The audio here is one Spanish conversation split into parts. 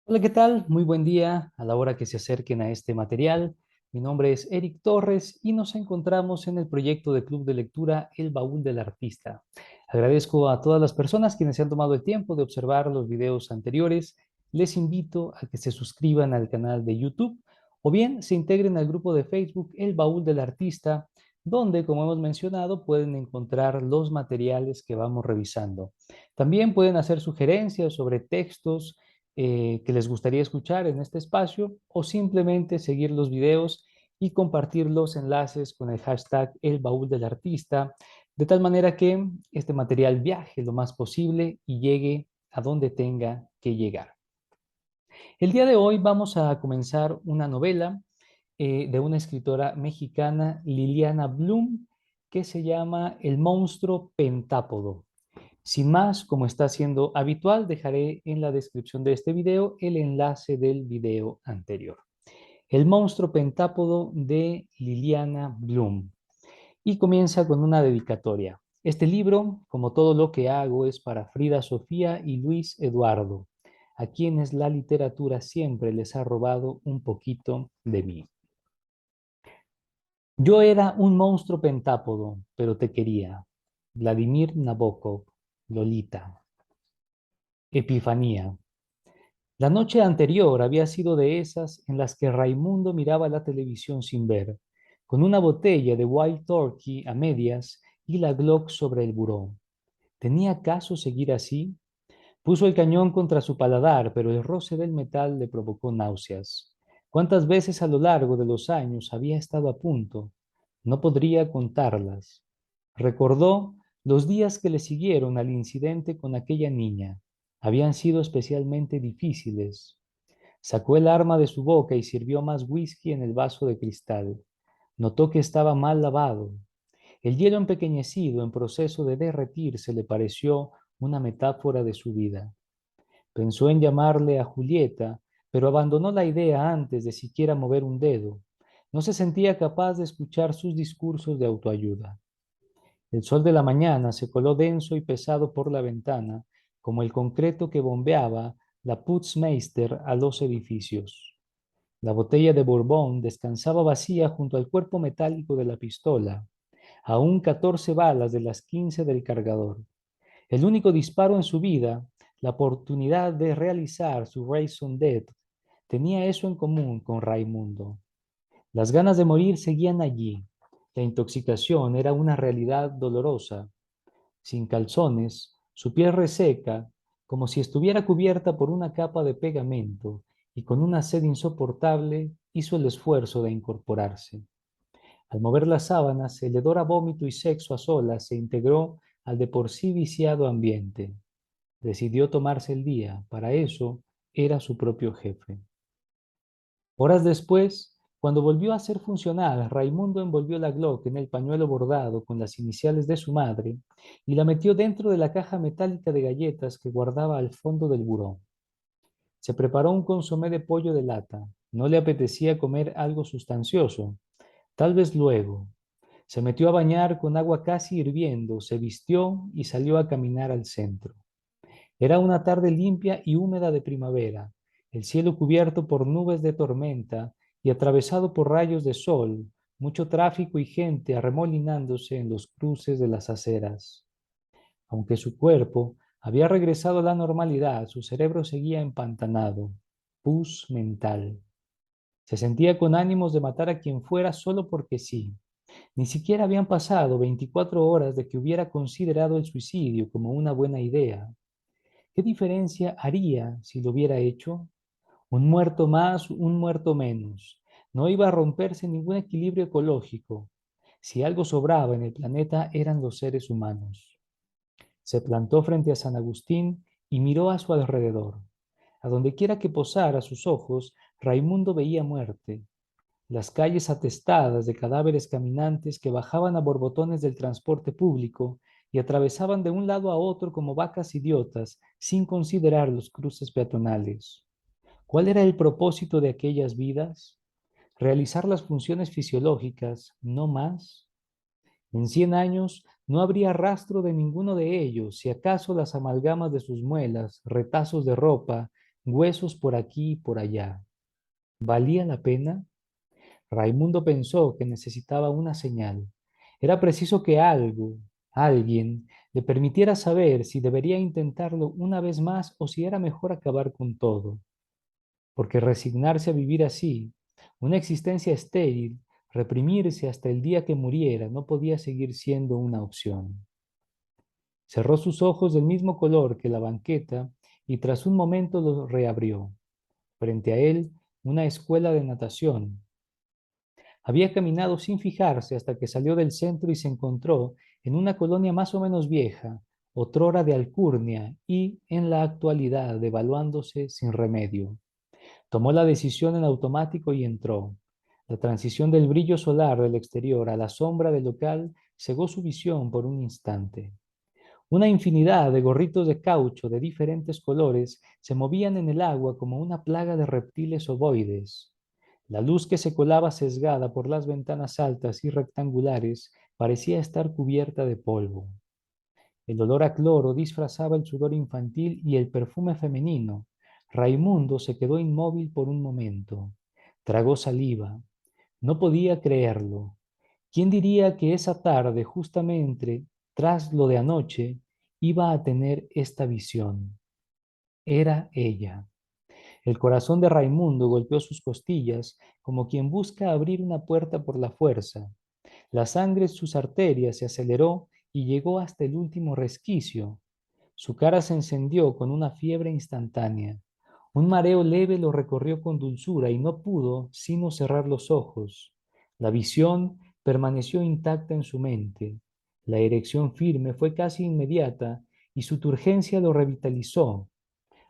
Hola, ¿qué tal? Muy buen día a la hora que se acerquen a este material. Mi nombre es Eric Torres y nos encontramos en el proyecto de Club de Lectura El Baúl del Artista. Agradezco a todas las personas quienes se han tomado el tiempo de observar los videos anteriores. Les invito a que se suscriban al canal de YouTube o bien se integren al grupo de Facebook El Baúl del Artista, donde, como hemos mencionado, pueden encontrar los materiales que vamos revisando. También pueden hacer sugerencias sobre textos que les gustaría escuchar en este espacio o simplemente seguir los videos y compartir los enlaces con el hashtag El Baúl del Artista, de tal manera que este material viaje lo más posible y llegue a donde tenga que llegar. El día de hoy vamos a comenzar una novela de una escritora mexicana, Liliana Bloom, que se llama El monstruo pentápodo. Sin más, como está siendo habitual, dejaré en la descripción de este video el enlace del video anterior. El monstruo pentápodo de Liliana Bloom. Y comienza con una dedicatoria. Este libro, como todo lo que hago, es para Frida Sofía y Luis Eduardo, a quienes la literatura siempre les ha robado un poquito de mí. Yo era un monstruo pentápodo, pero te quería. Vladimir Nabokov, Lolita. Epifanía. La noche anterior había sido de esas en las que Raimundo miraba la televisión sin ver, con una botella de Wild Turkey a medias y la Glock sobre el buró. ¿Tenía caso seguir así? Puso el cañón contra su paladar, pero el roce del metal le provocó náuseas. ¿Cuántas veces a lo largo de los años había estado a punto? No podría contarlas. Recordó los días que le siguieron al incidente con aquella niña. Habían sido especialmente difíciles. Sacó el arma de su boca y sirvió más whisky en el vaso de cristal. Notó que estaba mal lavado. El hielo empequeñecido en proceso de derretirse le pareció una metáfora de su vida. Pensó en llamarle a Julieta, pero abandonó la idea antes de siquiera mover un dedo. No se sentía capaz de escuchar sus discursos de autoayuda. El sol de la mañana se coló denso y pesado por la ventana, como el concreto que bombeaba la Putzmeister a los edificios. La botella de Bourbon descansaba vacía junto al cuerpo metálico de la pistola, aún 14 balas de las 15 del cargador. El único disparo en su vida, la oportunidad de realizar su Raison d'être, tenía eso en común con Raimundo. Las ganas de morir seguían allí. La intoxicación era una realidad dolorosa. Sin calzones, su piel reseca, como si estuviera cubierta por una capa de pegamento, y con una sed insoportable, hizo el esfuerzo de incorporarse. Al mover las sábanas, el hedor a vómito y sexo a solas se integró al de por sí viciado ambiente. Decidió tomarse el día. Para eso era su propio jefe. Horas después, cuando volvió a ser funcional, Raimundo envolvió la Glock en el pañuelo bordado con las iniciales de su madre y la metió dentro de la caja metálica de galletas que guardaba al fondo del buró. Se preparó un consomé de pollo de lata. No le apetecía comer algo sustancioso. Tal vez luego. Se metió a bañar con agua casi hirviendo, se vistió y salió a caminar al centro. Era una tarde limpia y húmeda de primavera, el cielo cubierto por nubes de tormenta y atravesado por rayos de sol, mucho tráfico y gente arremolinándose en los cruces de las aceras. Aunque su cuerpo había regresado a la normalidad, su cerebro seguía empantanado, pus mental. Se sentía con ánimos de matar a quien fuera solo porque sí. Ni siquiera habían pasado 24 horas de que hubiera considerado el suicidio como una buena idea. ¿Qué diferencia haría si lo hubiera hecho? Un muerto más, un muerto menos. No iba a romperse ningún equilibrio ecológico. Si algo sobraba en el planeta eran los seres humanos. Se plantó frente a San Agustín y miró a su alrededor. A donde quiera que posara sus ojos, Raimundo veía muerte. Las calles atestadas de cadáveres caminantes que bajaban a borbotones del transporte público y atravesaban de un lado a otro como vacas idiotas sin considerar los cruces peatonales. ¿Cuál era el propósito de aquellas vidas? Realizar las funciones fisiológicas, no más. En 100 años no habría rastro de ninguno de ellos, si acaso las amalgamas de sus muelas, retazos de ropa, huesos por aquí y por allá. ¿Valía la pena? Raimundo pensó que necesitaba una señal. Era preciso que algo, alguien, le permitiera saber si debería intentarlo una vez más o si era mejor acabar con todo. Porque resignarse a vivir así, una existencia estéril, reprimirse hasta el día que muriera, no podía seguir siendo una opción. Cerró sus ojos del mismo color que la banqueta y tras un momento los reabrió. Frente a él, una escuela de natación. Había caminado sin fijarse hasta que salió del centro y se encontró en una colonia más o menos vieja, otrora de alcurnia y, en la actualidad, devaluándose sin remedio. Tomó la decisión en automático y entró. La transición del brillo solar del exterior a la sombra del local cegó su visión por un instante. Una infinidad de gorritos de caucho de diferentes colores se movían en el agua como una plaga de reptiles ovoides. La luz que se colaba sesgada por las ventanas altas y rectangulares parecía estar cubierta de polvo. El olor a cloro disfrazaba el sudor infantil y el perfume femenino. Raimundo se quedó inmóvil por un momento. Tragó saliva. No podía creerlo. ¿Quién diría que esa tarde, justamente tras lo de anoche, iba a tener esta visión? Era ella. El corazón de Raimundo golpeó sus costillas como quien busca abrir una puerta por la fuerza. La sangre en sus arterias se aceleró y llegó hasta el último resquicio. Su cara se encendió con una fiebre instantánea. Un mareo leve lo recorrió con dulzura y no pudo sino cerrar los ojos. La visión permaneció intacta en su mente. La erección firme fue casi inmediata y su turgencia lo revitalizó.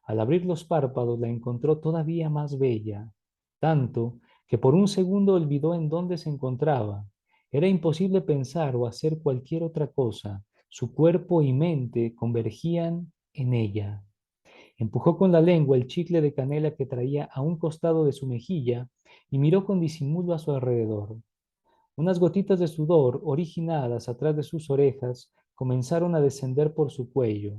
Al abrir los párpados la encontró todavía más bella, tanto que por un segundo olvidó en dónde se encontraba. Era imposible pensar o hacer cualquier otra cosa. Su cuerpo y mente convergían en ella. Empujó con la lengua el chicle de canela que traía a un costado de su mejilla y miró con disimulo a su alrededor. Unas gotitas de sudor, originadas atrás de sus orejas, comenzaron a descender por su cuello.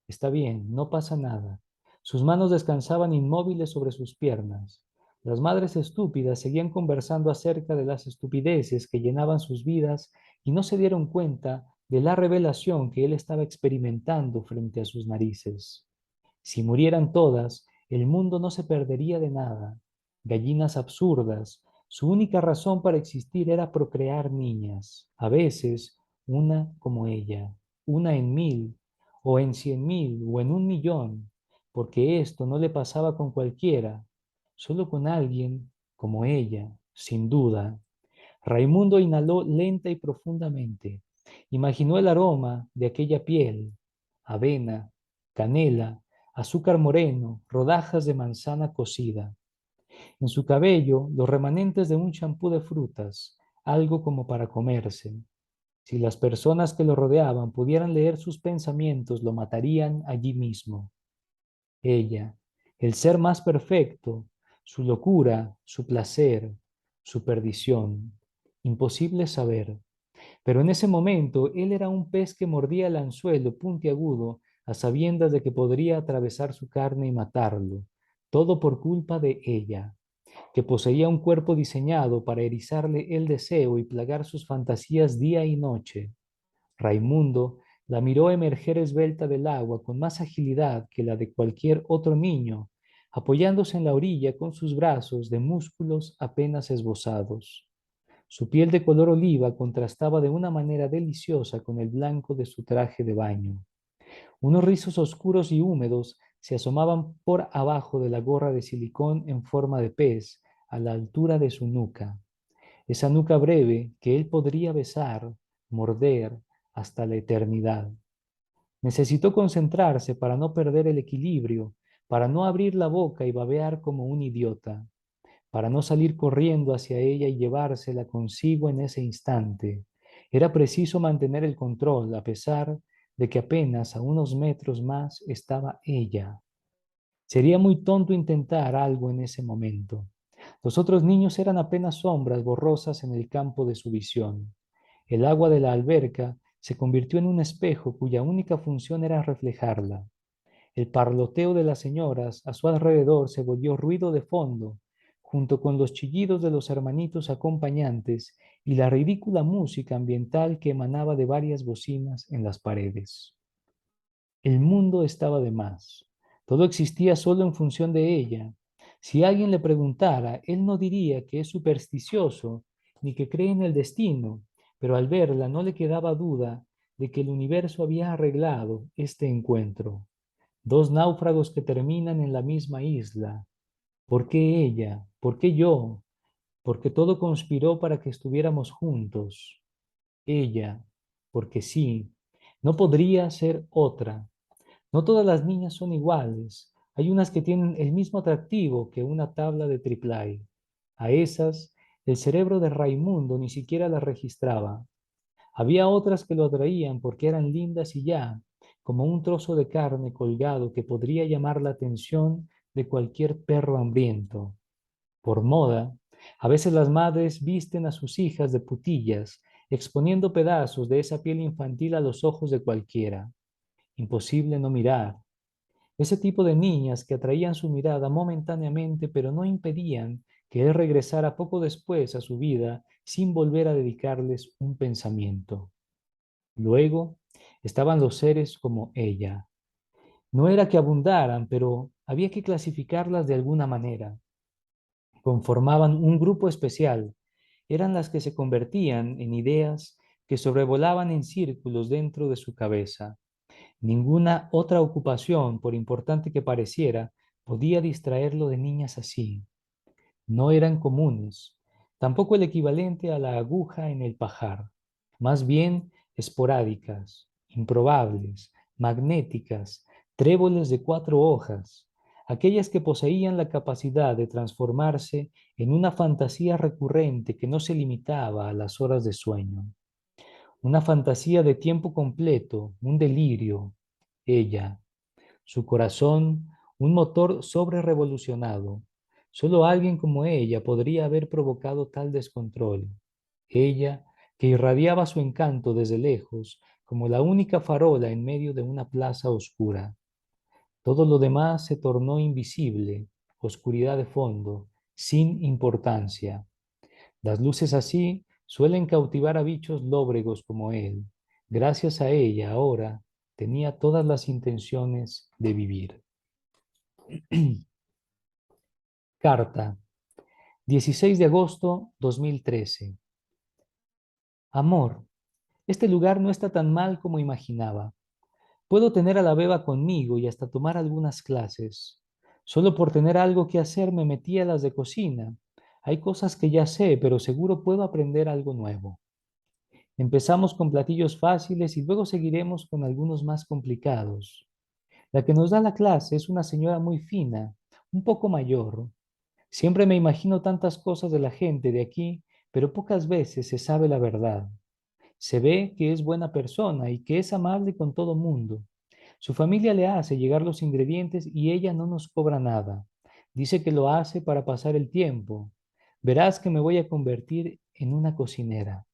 Está bien, no pasa nada. Sus manos descansaban inmóviles sobre sus piernas. Las madres estúpidas seguían conversando acerca de las estupideces que llenaban sus vidas y no se dieron cuenta de la revelación que él estaba experimentando frente a sus narices. Si murieran todas, el mundo no se perdería de nada. Gallinas absurdas, su única razón para existir era procrear niñas, a veces una como ella, una en 1000, o en 100.000, o en 1.000.000, porque esto no le pasaba con cualquiera, solo con alguien como ella, sin duda. Raimundo inhaló lenta y profundamente. Imaginó el aroma de aquella piel, avena, canela, azúcar moreno, rodajas de manzana cocida. En su cabello, los remanentes de un champú de frutas, algo como para comerse. Si las personas que lo rodeaban pudieran leer sus pensamientos, lo matarían allí mismo. Ella, el ser más perfecto, su locura, su placer, su perdición. Imposible saber. Pero en ese momento él era un pez que mordía el anzuelo puntiagudo a sabiendas de que podría atravesar su carne y matarlo. Todo por culpa de ella, que poseía un cuerpo diseñado para erizarle el deseo y plagar sus fantasías día y noche. Raimundo la miró emerger esbelta del agua con más agilidad que la de cualquier otro niño, apoyándose en la orilla con sus brazos de músculos apenas esbozados. Su piel de color oliva contrastaba de una manera deliciosa con el blanco de su traje de baño. Unos rizos oscuros y húmedos se asomaban por abajo de la gorra de silicón en forma de pez, a la altura de su nuca. Esa nuca breve que él podría besar, morder, hasta la eternidad. Necesitó concentrarse para no perder el equilibrio, para no abrir la boca y babear como un idiota, para no salir corriendo hacia ella y llevársela consigo en ese instante. Era preciso mantener el control a pesar de que apenas a unos metros más estaba ella. Sería muy tonto intentar algo en ese momento. Los otros niños eran apenas sombras borrosas en el campo de su visión. El agua de la alberca se convirtió en un espejo cuya única función era reflejarla. El parloteo de las señoras a su alrededor se volvió ruido de fondo, junto con los chillidos de los hermanitos acompañantes y la ridícula música ambiental que emanaba de varias bocinas en las paredes. El mundo estaba de más. Todo existía solo en función de ella. Si alguien le preguntara, él no diría que es supersticioso ni que cree en el destino, pero al verla no le quedaba duda de que el universo había arreglado este encuentro. Dos náufragos que terminan en la misma isla. ¿Por qué ella? ¿Por qué yo? Porque todo conspiró para que estuviéramos juntos. Ella, porque sí, no podría ser otra. No todas las niñas son iguales. Hay unas que tienen el mismo atractivo que una tabla de triplay. A esas, el cerebro de Raimundo ni siquiera las registraba. Había otras que lo atraían porque eran lindas y ya, como un trozo de carne colgado que podría llamar la atención de cualquier perro hambriento. Por moda, a veces las madres visten a sus hijas de putillas, exponiendo pedazos de esa piel infantil a los ojos de cualquiera. Imposible no mirar. Ese tipo de niñas que atraían su mirada momentáneamente, pero no impedían que él regresara poco después a su vida sin volver a dedicarles un pensamiento. Luego estaban los seres como ella. No era que abundaran, pero había que clasificarlas de alguna manera. Conformaban un grupo especial. Eran las que se convertían en ideas que sobrevolaban en círculos dentro de su cabeza. Ninguna otra ocupación, por importante que pareciera, podía distraerlo de niñas así. No eran comunes, tampoco el equivalente a la aguja en el pajar, más bien esporádicas, improbables, magnéticas, tréboles de 4 hojas, aquellas que poseían la capacidad de transformarse en una fantasía recurrente que no se limitaba a las horas de sueño, una fantasía de tiempo completo, un delirio, ella, su corazón, un motor sobrerevolucionado. Solo alguien como ella podría haber provocado tal descontrol. Ella, que irradiaba su encanto desde lejos, como la única farola en medio de una plaza oscura. Todo lo demás se tornó invisible, oscuridad de fondo, sin importancia. Las luces así suelen cautivar a bichos lóbregos como él. Gracias a ella ahora tenía todas las intenciones de vivir. Carta, 16 de agosto 2013. Amor, este lugar no está tan mal como imaginaba. Puedo tener a la beba conmigo y hasta tomar algunas clases. Solo por tener algo que hacer me metí a las de cocina. Hay cosas que ya sé, pero seguro puedo aprender algo nuevo. Empezamos con platillos fáciles y luego seguiremos con algunos más complicados. La que nos da la clase es una señora muy fina, un poco mayor. Siempre me imagino tantas cosas de la gente de aquí, pero pocas veces se sabe la verdad. Se ve que es buena persona y que es amable con todo mundo. Su familia le hace llegar los ingredientes y ella no nos cobra nada. Dice que lo hace para pasar el tiempo. Verás que me voy a convertir en una cocinera.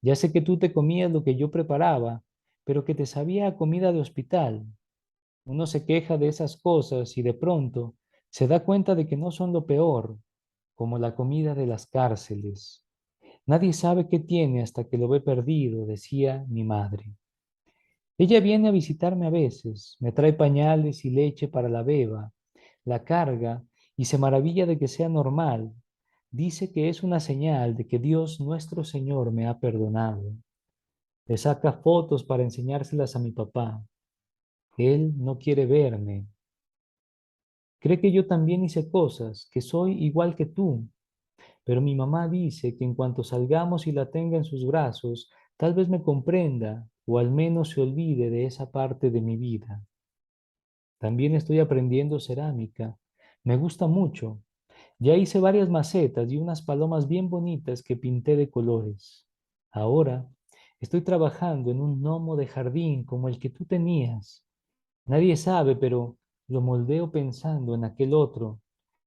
Ya sé que tú te comías lo que yo preparaba, pero que te sabía a comida de hospital. Uno se queja de esas cosas y de pronto se da cuenta de que no son lo peor, como la comida de las cárceles. Nadie sabe qué tiene hasta que lo ve perdido, decía mi madre. Ella viene a visitarme a veces, me trae pañales y leche para la beba, la carga y se maravilla de que sea normal. Dice que es una señal de que Dios nuestro Señor me ha perdonado. Le saca fotos para enseñárselas a mi papá. Él no quiere verme. Cree que yo también hice cosas, que soy igual que tú, pero mi mamá dice que en cuanto salgamos y la tenga en sus brazos, tal vez me comprenda o al menos se olvide de esa parte de mi vida. También estoy aprendiendo cerámica. Me gusta mucho. Ya hice varias macetas y unas palomas bien bonitas que pinté de colores. Ahora estoy trabajando en un gnomo de jardín como el que tú tenías. Nadie sabe, pero lo moldeo pensando en aquel otro.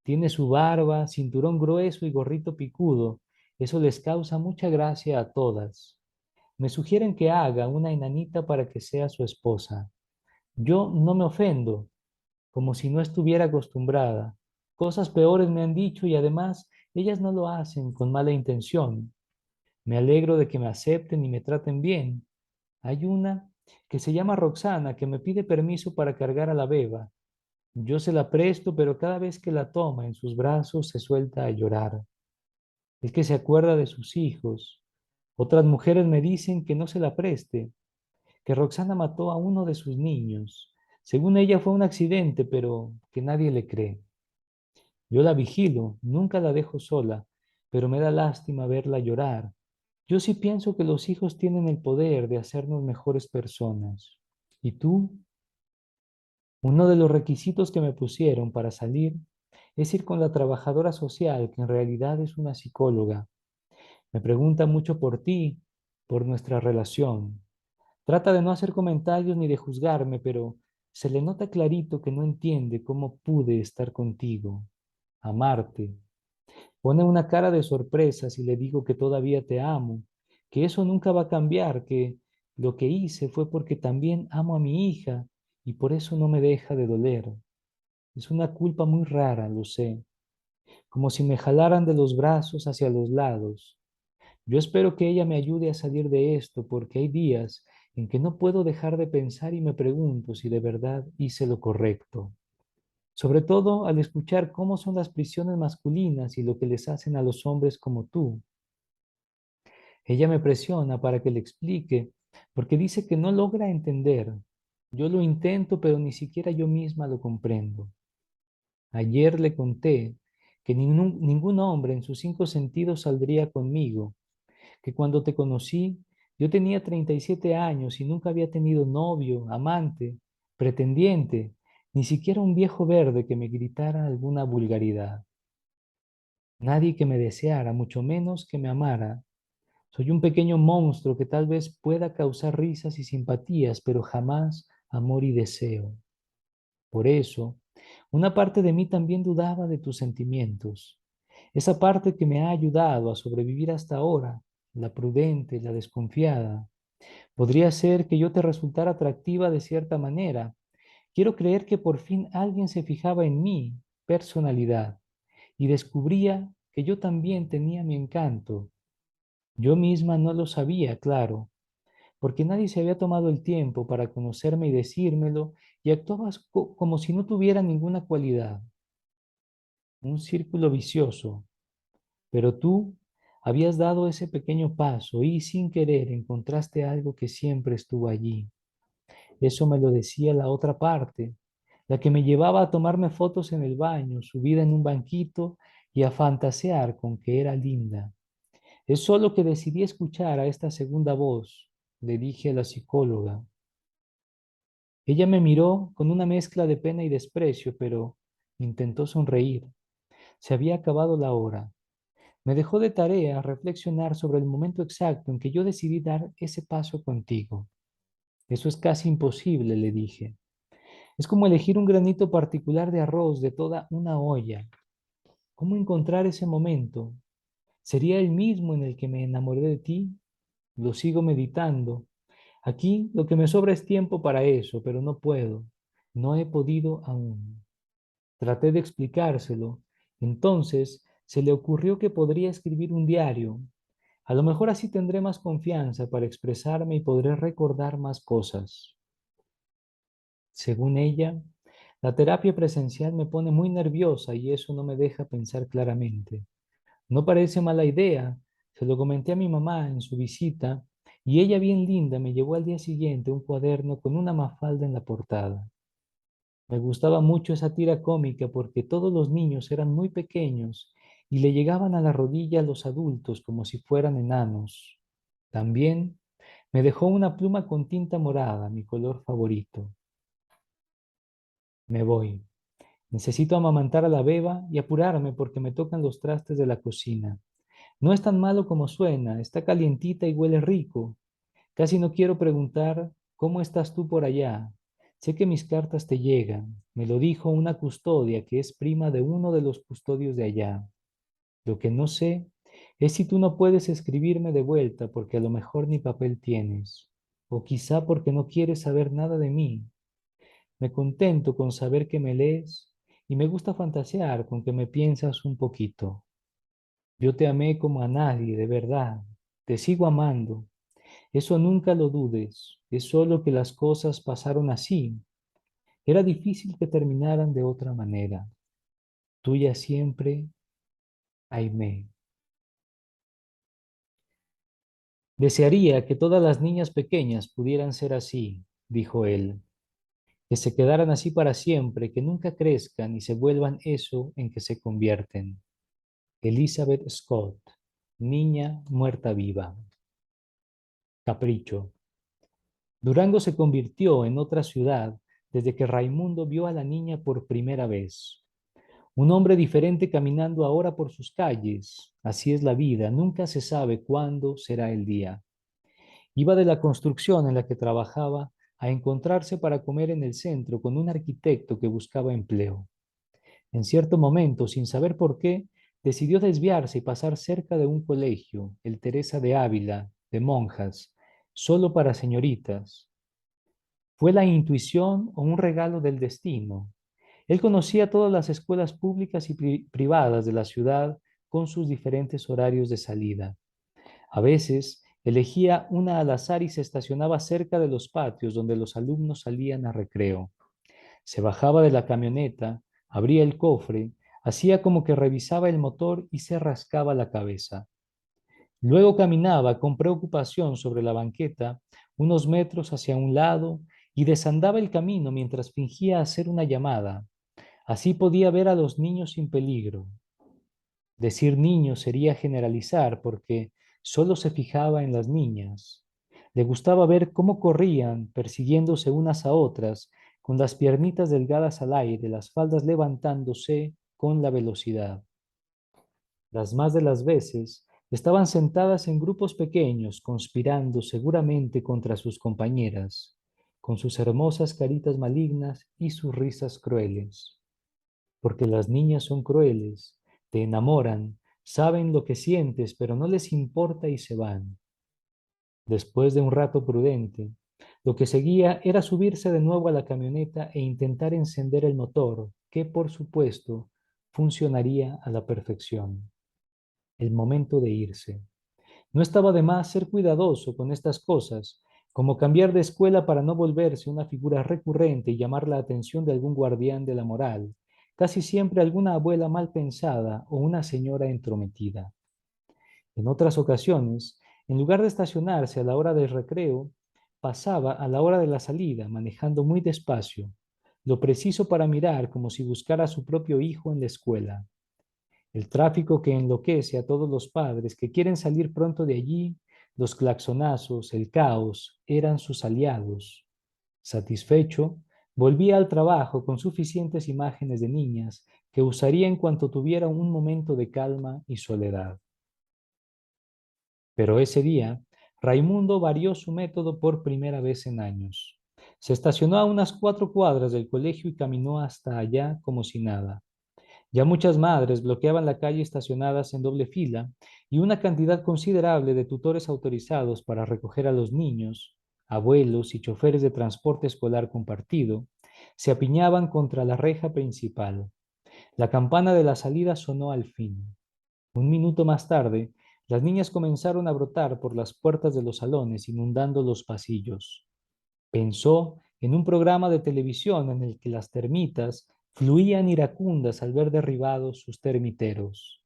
Tiene su barba, cinturón grueso y gorrito picudo. Eso les causa mucha gracia a todas. Me sugieren que haga una enanita para que sea su esposa. Yo no me ofendo, como si no estuviera acostumbrada. Cosas peores me han dicho y además ellas no lo hacen con mala intención. Me alegro de que me acepten y me traten bien. Hay una que se llama Roxana que me pide permiso para cargar a la beba. Yo se la presto, pero cada vez que la toma en sus brazos se suelta a llorar. Es que se acuerda de sus hijos. Otras mujeres me dicen que no se la preste, que Roxana mató a uno de sus niños. Según ella fue un accidente, pero que nadie le cree. Yo la vigilo, nunca la dejo sola, pero me da lástima verla llorar. Yo sí pienso que los hijos tienen el poder de hacernos mejores personas. ¿Y tú? Uno de los requisitos que me pusieron para salir es ir con la trabajadora social, que en realidad es una psicóloga. Me pregunta mucho por ti, por nuestra relación. Trata de no hacer comentarios ni de juzgarme, pero se le nota clarito que no entiende cómo pude estar contigo, amarte. Pone una cara de sorpresa si le digo que todavía te amo, que eso nunca va a cambiar, que lo que hice fue porque también amo a mi hija y por eso no me deja de doler. Es una culpa muy rara, lo sé, como si me jalaran de los brazos hacia los lados. Yo espero que ella me ayude a salir de esto, porque hay días en que no puedo dejar de pensar y me pregunto si de verdad hice lo correcto. Sobre todo al escuchar cómo son las prisiones masculinas y lo que les hacen a los hombres como tú. Ella me presiona para que le explique, porque dice que no logra entender. Yo lo intento, pero ni siquiera yo misma lo comprendo. Ayer le conté que ningún hombre en sus cinco sentidos saldría conmigo, que cuando te conocí yo tenía 37 años y nunca había tenido novio, amante, pretendiente, ni siquiera un viejo verde que me gritara alguna vulgaridad. Nadie que me deseara, mucho menos que me amara. Soy un pequeño monstruo que tal vez pueda causar risas y simpatías, pero jamás amor y deseo. Por eso, una parte de mí también dudaba de tus sentimientos. Esa parte que me ha ayudado a sobrevivir hasta ahora, la prudente, la desconfiada. Podría ser que yo te resultara atractiva de cierta manera. Quiero creer que por fin alguien se fijaba en mi personalidad y descubría que yo también tenía mi encanto. Yo misma no lo sabía, claro, porque nadie se había tomado el tiempo para conocerme y decírmelo, y actuabas como si no tuviera ninguna cualidad. Un círculo vicioso. Pero tú habías dado ese pequeño paso y sin querer encontraste algo que siempre estuvo allí. Eso me lo decía la otra parte, la que me llevaba a tomarme fotos en el baño, subida en un banquito y a fantasear con que era linda. Es solo que decidí escuchar a esta segunda voz, le dije a la psicóloga. Ella me miró con una mezcla de pena y desprecio, pero intentó sonreír. Se había acabado la hora. Me dejó de tarea reflexionar sobre el momento exacto en que yo decidí dar ese paso contigo. Eso es casi imposible, le dije. Es como elegir un granito particular de arroz de toda una olla. ¿Cómo encontrar ese momento? ¿Sería el mismo en el que me enamoré de ti? Lo sigo meditando. Aquí lo que me sobra es tiempo para eso, pero no puedo. No he podido aún. Traté de explicárselo. Entonces se le ocurrió que podría escribir un diario. A lo mejor así tendré más confianza para expresarme y podré recordar más cosas. Según ella, la terapia presencial me pone muy nerviosa y eso no me deja pensar claramente. No parece mala idea. Se lo comenté a mi mamá en su visita y ella bien linda me llevó al día siguiente un cuaderno con una mafalda en la portada. Me gustaba mucho esa tira cómica porque todos los niños eran muy pequeños y le llegaban a la rodilla a los adultos como si fueran enanos. También me dejó una pluma con tinta morada, mi color favorito. Me voy. Necesito amamantar a la beba y apurarme porque me tocan los trastes de la cocina. No es tan malo como suena, está calientita y huele rico. Casi no quiero preguntar, ¿cómo estás tú por allá? Sé que mis cartas te llegan. Me lo dijo una custodia que es prima de uno de los custodios de allá. Lo que no sé es si tú no puedes escribirme de vuelta porque a lo mejor ni papel tienes. O quizá porque no quieres saber nada de mí. Me contento con saber que me lees y me gusta fantasear con que me piensas un poquito. Yo te amé como a nadie, de verdad. Te sigo amando. Eso nunca lo dudes. Es solo que las cosas pasaron así. Era difícil que terminaran de otra manera. Tuya siempre, Aimé. Desearía que todas las niñas pequeñas pudieran ser así, dijo él, que se quedaran así para siempre, que nunca crezcan y se vuelvan eso en que se convierten. Elizabeth Scott, Niña muerta viva. Capricho. Durango se convirtió en otra ciudad desde que Raimundo vio a la niña por primera vez. Un hombre diferente caminando ahora por sus calles. Así es la vida, nunca se sabe cuándo será el día. Iba de la construcción en la que trabajaba a encontrarse para comer en el centro con un arquitecto que buscaba empleo. En cierto momento, sin saber por qué, decidió desviarse y pasar cerca de un colegio, el Teresa de Ávila, de monjas, solo para señoritas. ¿Fue la intuición o un regalo del destino? Él conocía todas las escuelas públicas y privadas de la ciudad con sus diferentes horarios de salida. A veces elegía una al azar y se estacionaba cerca de los patios donde los alumnos salían a recreo. Se bajaba de la camioneta, abría el cofre, hacía como que revisaba el motor y se rascaba la cabeza. Luego caminaba con preocupación sobre la banqueta unos metros hacia un lado y desandaba el camino mientras fingía hacer una llamada. Así podía ver a los niños sin peligro. Decir niños sería generalizar porque solo se fijaba en las niñas. Le gustaba ver cómo corrían, persiguiéndose unas a otras, con las piernitas delgadas al aire, las faldas levantándose con la velocidad. Las más de las veces estaban sentadas en grupos pequeños, conspirando seguramente contra sus compañeras, con sus hermosas caritas malignas y sus risas crueles. Porque las niñas son crueles, te enamoran, saben lo que sientes, pero no les importa y se van. Después de un rato prudente, lo que seguía era subirse de nuevo a la camioneta e intentar encender el motor, que por supuesto funcionaría a la perfección. El momento de irse. No estaba de más ser cuidadoso con estas cosas, como cambiar de escuela para no volverse una figura recurrente y llamar la atención de algún guardián de la moral, casi siempre alguna abuela mal pensada o una señora entrometida. En otras ocasiones, en lugar de estacionarse a la hora del recreo, pasaba a la hora de la salida, manejando muy despacio, lo preciso para mirar como si buscara a su propio hijo en la escuela. El tráfico que enloquece a todos los padres que quieren salir pronto de allí, los claxonazos, el caos, eran sus aliados. Satisfecho, volvía al trabajo con suficientes imágenes de niñas que usaría en cuanto tuviera un momento de calma y soledad. Pero ese día, Raimundo varió su método por primera vez en años. Se estacionó a unas 4 cuadras del colegio y caminó hasta allá como si nada. Ya muchas madres bloqueaban la calle estacionadas en doble fila y una cantidad considerable de tutores autorizados para recoger a los niños, abuelos y choferes de transporte escolar compartido se apiñaban contra la reja principal. La campana de la salida sonó al fin. Un minuto más tarde, las niñas comenzaron a brotar por las puertas de los salones, inundando los pasillos. Pensó en un programa de televisión en el que las termitas fluían iracundas al ver derribados sus termiteros.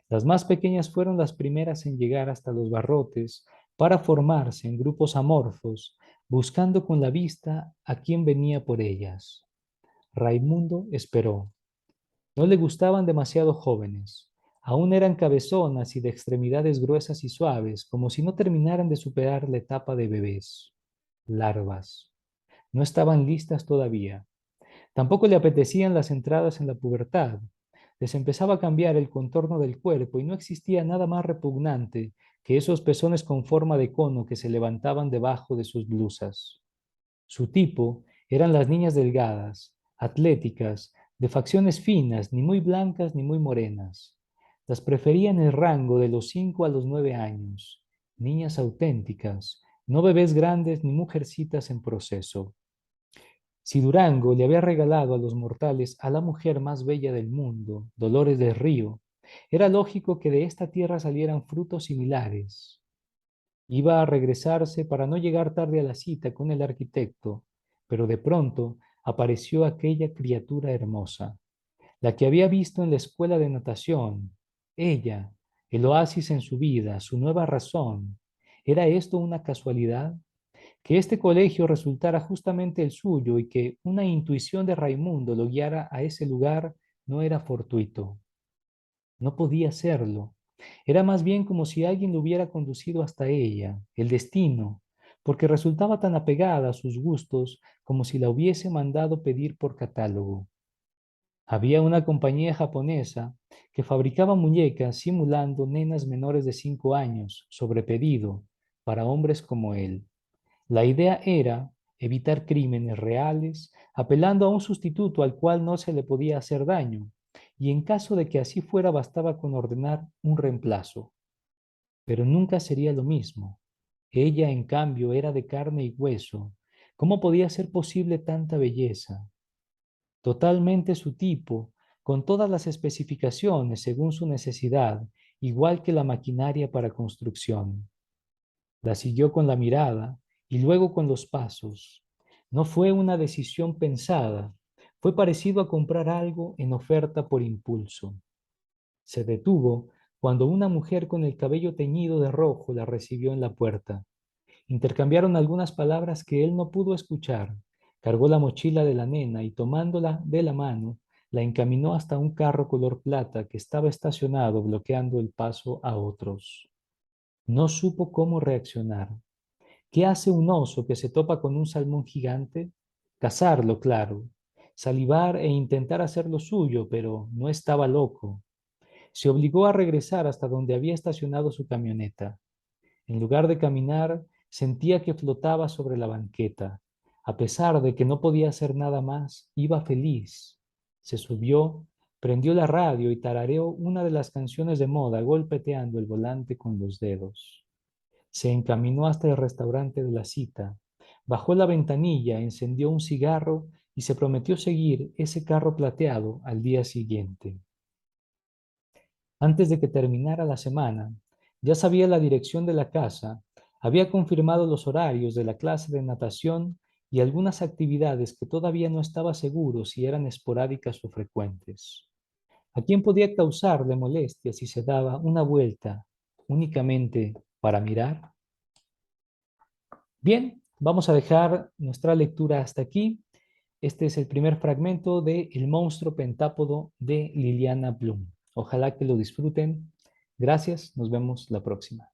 Las más pequeñas fueron las primeras en llegar hasta los barrotes para formarse en grupos amorfos, buscando con la vista a quien venía por ellas. Raimundo esperó. No le gustaban demasiado jóvenes. Aún eran cabezonas y de extremidades gruesas y suaves, como si no terminaran de superar la etapa de bebés. Larvas. No estaban listas todavía. Tampoco le apetecían las entradas en la pubertad. Les empezaba a cambiar el contorno del cuerpo y no existía nada más repugnante que esos pezones con forma de cono que se levantaban debajo de sus blusas. Su tipo eran las niñas delgadas, atléticas, de facciones finas, ni muy blancas ni muy morenas. Las prefería en el rango de los 5 a los 9 años. Niñas auténticas, no bebés grandes ni mujercitas en proceso. Si Durango le había regalado a los mortales a la mujer más bella del mundo, Dolores del Río, era lógico que de esta tierra salieran frutos similares. Iba a regresarse para no llegar tarde a la cita con el arquitecto, pero de pronto apareció aquella criatura hermosa, la que había visto en la escuela de natación. Ella, el oasis en su vida, su nueva razón. ¿Era esto una casualidad? Que este colegio resultara justamente el suyo y que una intuición de Raimundo lo guiara a ese lugar no era fortuito. No podía serlo. Era más bien como si alguien lo hubiera conducido hasta ella, el destino, porque resultaba tan apegada a sus gustos como si la hubiese mandado pedir por catálogo. Había una compañía japonesa que fabricaba muñecas simulando nenas menores de 5 años, sobre pedido, para hombres como él. La idea era evitar crímenes reales, apelando a un sustituto al cual no se le podía hacer daño, y en caso de que así fuera bastaba con ordenar un reemplazo. Pero nunca sería lo mismo. Ella, en cambio, era de carne y hueso. ¿Cómo podía ser posible tanta belleza? Totalmente su tipo, con todas las especificaciones según su necesidad, igual que la maquinaria para construcción. La siguió con la mirada y luego con los pasos. No fue una decisión pensada, fue parecido a comprar algo en oferta por impulso. Se detuvo cuando una mujer con el cabello teñido de rojo la recibió en la puerta. Intercambiaron algunas palabras que él no pudo escuchar. Cargó la mochila de la nena y tomándola de la mano, la encaminó hasta un carro color plata que estaba estacionado bloqueando el paso a otros. No supo cómo reaccionar. ¿Qué hace un oso que se topa con un salmón gigante? Cazarlo, claro. Salivar e intentar hacer lo suyo, pero no estaba loco. Se obligó a regresar hasta donde había estacionado su camioneta. En lugar de caminar, sentía que flotaba sobre la banqueta. A pesar de que no podía hacer nada más, iba feliz. Se subió, prendió la radio y tarareó una de las canciones de moda, golpeteando el volante con los dedos. Se encaminó hasta el restaurante de la cita. Bajó la ventanilla, encendió un cigarro y se prometió seguir ese carro plateado al día siguiente. Antes de que terminara la semana, ya sabía la dirección de la casa, había confirmado los horarios de la clase de natación y algunas actividades que todavía no estaba seguro si eran esporádicas o frecuentes. ¿A quién podía causarle molestia si se daba una vuelta únicamente para mirar? Bien, vamos a dejar nuestra lectura hasta aquí. Este es el primer fragmento de El monstruo pentápodo de Liliana Bloom. Ojalá que lo disfruten. Gracias, nos vemos la próxima.